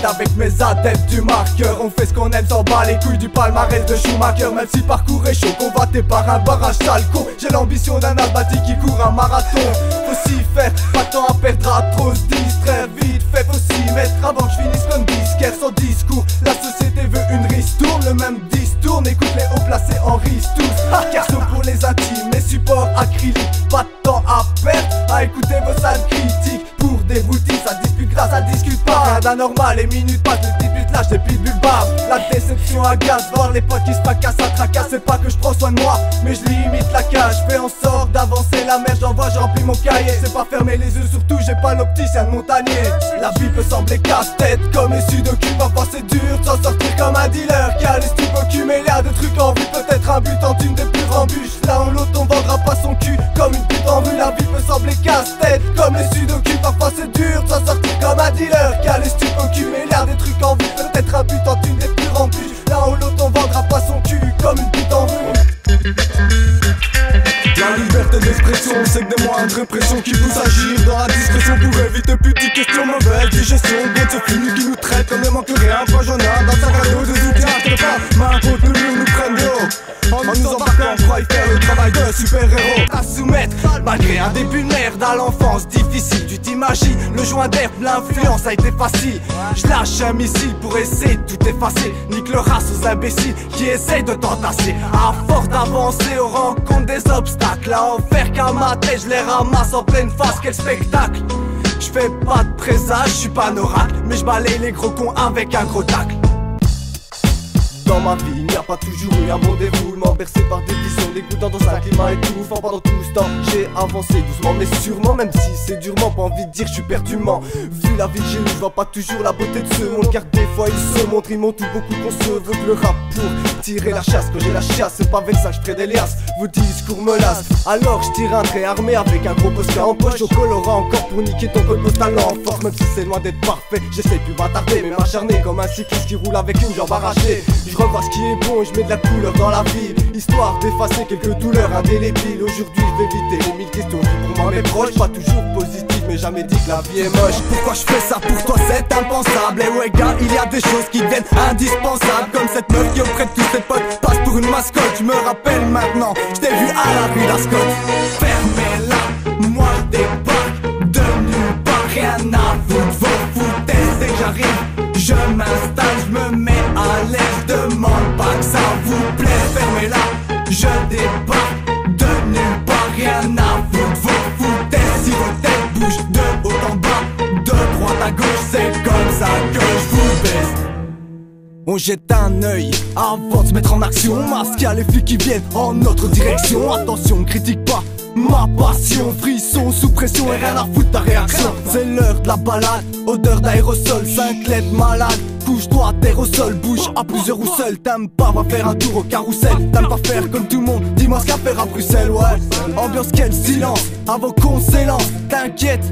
avec mes adeptes du marqueur. On fait ce qu'on aime, s'en bat les couilles du palmarès de Schumacher. Même si parcours est chaud, combatté par un barrage sale con. J'ai l'ambition d'un almaty qui court un marathon. Faut s'y faire, pas de temps à perdre à trop se distraire. Vite fait, faut s'y mettre avant que je finisse comme disquaire sans discours. La société veut une ristourne, le même tourne. Écoute les hauts placés en ristourne. Carceau pour les intimes, les supports acryliques. Pas de temps à perdre à écouter vos sales critiques. Pour des routines, ça dispute grâce, ça discute pas. Rien d'anormal, les minutes passent, les petites buts lâchent, les pitbulls bavent. La déception agace, voir les potes qui se fracassent à tracasse. C'est pas que je prends soin de moi, mais je limite la cage. Je fais en sorte d'avancer la mer, j'envoie, je remplis mon cahier. C'est pas fermer les yeux, surtout j'ai pas l'opticien de montagnier. La vie peut sembler casse-tête, comme les sudoku. Parfois c'est dur de s'en sortir comme un dealer qui a les stupocu. Mais il y a des trucs en vue, peut-être un but en une des plus embûches. Là où l'autre on vendra pas son cul comme une pute en vue. La vie peut sembler casse-tête, comme les sudoku. Parfois c'est dur de s'en sortir comme un dealer qui a les stupocu. Mais il y a des trucs en vue, peut-être un but en une des plus embûches. Là où l'autre on vendra pas son cul comme une pute en vue. La liberté d'expression, c'est que des moindres pressions qui poussent à agir dans la discrétion pour éviter petites questions. Mauvaise digestion, bon c'est fini qui nous traite comme ne manque rien. Pas jaune dans sa radio, des outils à pas. Main contre le mur, nous prennent de haut. En nous embarquant, on croit y faire le travail de super-héros. À soumettre, malgré un début de merde à l'enfance difficile. Tu t'imagines, le joint d'herbe, l'influence a été facile. Je lâche un missile pour essayer de tout effacer. Nique le race aux imbéciles qui essayent de t'entasser. À force d'avancer aux rencontres des obstacles, à en faire qu'à ma tête, je les ramasse en pleine face. Quel spectacle! Je fais pas de présage, je suis pas un oracle, mais je balaye les gros cons avec un gros tacle. Dans ma vie, il n'y a pas toujours eu un bon déroulement, bercé par des visions, dégoûtant dans un climat étouffant. Pendant tout ce temps, j'ai avancé doucement mais sûrement, même si c'est durement, pas envie de dire que je suis perdument. Vu la vie que j'ai eue, je vois pas toujours la beauté de ce monde, car des fois ils se montrent, ils m'ont tout beaucoup qu'on se veut que le rap pour tirer la chasse. Quand j'ai la chasse, c'est pas avec ça que je ferai des liasses. Vos discours me lassent, alors je tire un trait armé avec un gros poster en poche, au colorant encore pour niquer ton code postal en force. Même si c'est loin d'être parfait, j'essaie plus m'attarder, mais m'acharner comme un cycliste qui roule avec une jambe arrachée. Je revois ce qui est bon et je mets de la couleur dans la ville, histoire d'effacer quelques douleurs indélébiles. Aujourd'hui je vais éviter les 1000 questions qui pour moi mes proches. Pas toujours positif mais jamais dit que la vie est moche. Pourquoi je fais ça pour toi c'est impensable. Et ouais gars, il y a des choses qui deviennent indispensables, comme cette meuf qui auprès de tous ses potes passe pour une mascotte. Je me rappelle maintenant, je t'ai vu à la rue Lascott. Fermez-la, moi je débarque de nulle part, rien à foutre vos foutaises. Dès que j'arrive, je m'installe, je me mets à l'aise. Demande pas que ça vous plaît, fermez-la, je débarque de nulle part, rien à foutre vos foutaises. Si vos têtes bougent de haut en bas, de droite à gauche, c'est comme ça que je vous baisse. On jette un œil avant de se mettre en action, masque à les filles qui viennent en notre direction. Attention, critique pas ma passion, frisson sous pression et rien à foutre ta réaction. C'est l'heure de la balade, odeur d'aérosol, 5 lettres malade. Couche-toi à terre au sol, bouge à plusieurs ou seul. T'aimes pas, va faire un tour au carrousel. T'aimes pas faire comme tout le monde, dis-moi ce qu'à faire à Bruxelles, ouais. Ambiance, quel silence, avant qu'on s'élance. T'inquiète,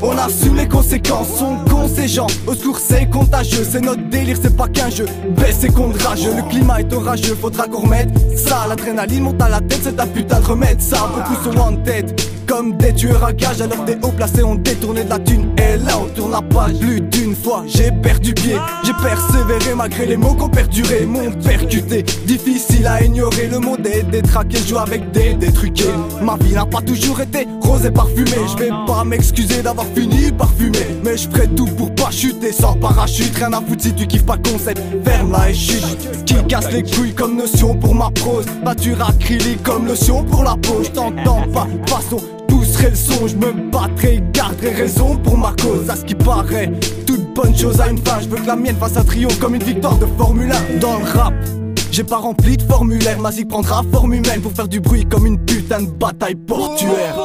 on assume les conséquences, on con ces gens. Au secours c'est contagieux, c'est notre délire, c'est pas qu'un jeu. Baissez contre rageux, le climat est orageux, faudra qu'on remette ça. L'adrénaline monte à la tête, c'est un putain de remède ça. Beaucoup sont en tête, comme des tueurs à gages. Alors des hauts placés ont détourné de la thune. Et là on tourne la page, plus d'une fois j'ai perdu pied. J'ai persévéré malgré les mots qu'on perduré, m'ont percuté. Difficile à ignorer, le monde est détraqué, je joue avec des détruqués. Ma vie n'a pas toujours été rose et parfumée. Je vais pas m'excuser d'avoir fini parfumé, mais je ferai tout pour pas chuter sans parachute. Rien à foutre si tu kiffes pas le concept, ferme-la et chute. Qui casse les couilles comme notion pour ma prose, peinture acrylique comme lotion pour la peau. Je t'entends pas, de façon tout serait le son. Je me battrai, garderai raison pour ma cause. À ce qui paraît, toute bonne chose a une fin. Je veux que la mienne fasse un triomphe comme une victoire de Formule 1. Dans le rap, j'ai pas rempli de formulaire, ma zik prendra forme humaine pour faire du bruit comme une putain de bataille portuaire.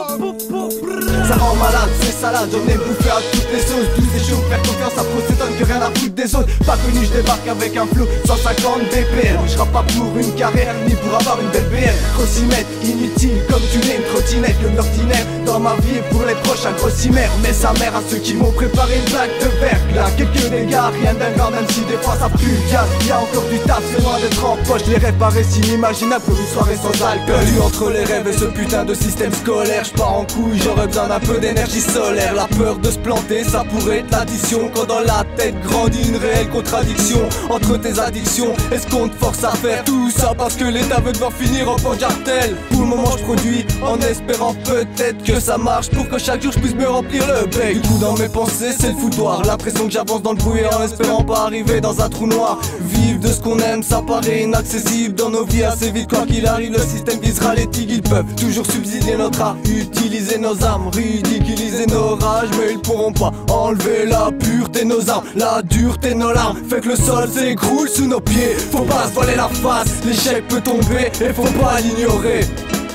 Ça rend malade, c'est salade, on est bouffé à toutes les sauces. 12 et chaud, faire confiance à Procédone que rien à foutre des autres. Pas connu, je débarque avec un flow 150 BPM. Je rappe pas pour une carrière, ni pour avoir une belle BM. Crocimètre, inutile comme tu n'es une trottinette. Le ordinaire dans ma vie et pour les proches un grossimaire. Mais sa mère à ceux qui m'ont préparé une blague de verglas. Quelques dégâts, rien d'un grand, même si des fois ça pue le gaz. Y'a encore du taf, c'est loin d'être en poche. Les rêves paraissent inimaginables pour une soirée sans alcool. Lu entre les rêves et ce putain de système scolaire. J'pars en couille, j'aurais besoin un peu d'énergie solaire. La peur de se planter, ça pourrait être l'addition. Quand dans la tête grandit une réelle contradiction entre tes addictions. Est-ce qu'on te force à faire tout ça parce que l'État veut devoir finir en port cartel? Pour le moment je produis en espérant peut-être que ça marche, pour que chaque jour je puisse me remplir le bec. Du coup dans mes pensées c'est le foutoir, l'impression que j'avance dans le brouillard en espérant pas arriver dans un trou noir. Vivre de ce qu'on aime ça paraît inaccessible dans nos vies assez vite. Quoi qu'il arrive le système visera les tigres. Ils peuvent toujours subsidier notre art, utiliser nos armes, ridiculiser nos rages, mais ils pourront pas enlever la pureté de nos armes, la dureté de nos larmes. Fait que le sol s'écroule sous nos pieds. Faut pas se voiler la face, l'échec peut tomber et faut pas l'ignorer.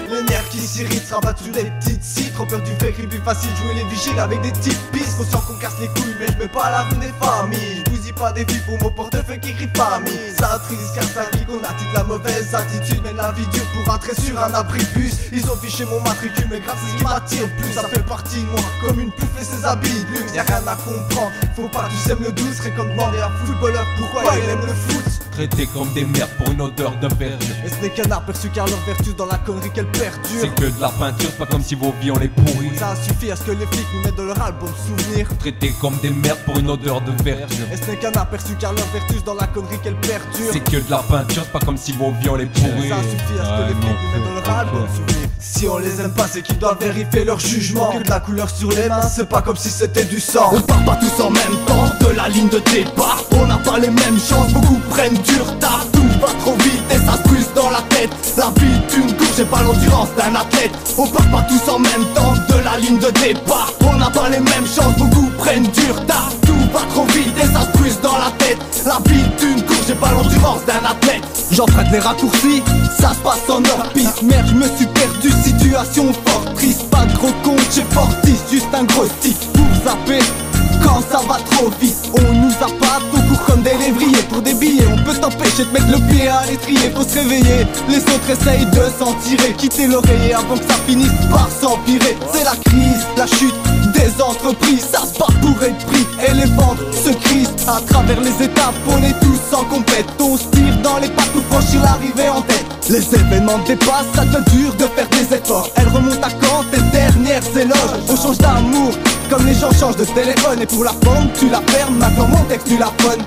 Le nerf qui s'irrite sera battu des petites citres. Trop peur du fake, il est plus facile jouer les vigiles avec des petites pistes. Conscient qu'on casse les couilles mais je mets pas la rue des familles. Je bousille pas des vies pour mon portefeuille qui crie famille. Ça triste car ça dit qu'on a toute la mauvaise attitude. Mais la vie dure pour entrer sur un abribus. Ils ont fiché mon matricule mais grave c'est ce qui m'attire plus. Ça fait partie de moi comme une pouffe et ses habits de luxe. Y'a rien à comprendre, faut pas que tu sèmes le doute. Serait comme demander à un footballeur pourquoi il aime le foot. Traités comme des merdes pour une odeur de verdure. Et ce n'est qu'un aperçu car leur vertu dans la connerie qu'elle perdure. C'est que de la peinture, c'est pas comme si vos vies on les pourrit. Ça suffit à ce que les flics nous mettent dans leur album souvenir. Traités comme des merdes pour une odeur de verdure. Et ce n'est qu'un aperçu car leur vertu dans la connerie qu'elle perdure. C'est que de la peinture, c'est pas comme si vos vies on les pourrit. Ça suffit à ce que les flics nous mettent dans leur album souvenir. Si on les aime pas c'est qu'ils doivent vérifier leur jugement. Que de la couleur sur les mains c'est pas comme si c'était du sang. On part pas tous en même temps de la ligne de départ. On n'a pas les mêmes chances, beaucoup prennent du retard. Tout va trop vite et ça se pulse dans la tête. La vie d'une course, j'ai pas l'endurance d'un athlète. On part pas tous en même temps de la ligne de départ. On n'a pas les mêmes chances, beaucoup prennent du retard. Tout va trop vite et ça se pulse dans la tête. La vie d'une course, j'ai pas l'endurance d'un athlète. J'emprunte les raccourcis, ça se passe en hors-piste. Merde, je me suis perdu, situation fort triste. Pas de gros compte chez Fortis, juste un gros stick pour zapper. Quand ça va trop vite, on nous appâte au cours comme des lévriers. Pour des billets, on peut t'empêcher de mettre le pied à l'étrier. Faut se réveiller, les autres essayent de s'en tirer. Quitter l'oreiller avant que ça finisse par s'empirer. C'est la crise, la chute des entreprises. Ça se bat pour être pris et les ventes se crispent. À travers les étapes, on est tous en compète. On se tire dans les pattes pour franchir l'arrivée en tête. Les événements dépassent, ça devient dur de faire des efforts. Elle remonte à quand tes dernières éloges. On change d'amour, comme les gens changent de téléphone. Et pour la forme, tu la fermes, maintenant mon texte tu la fonnes.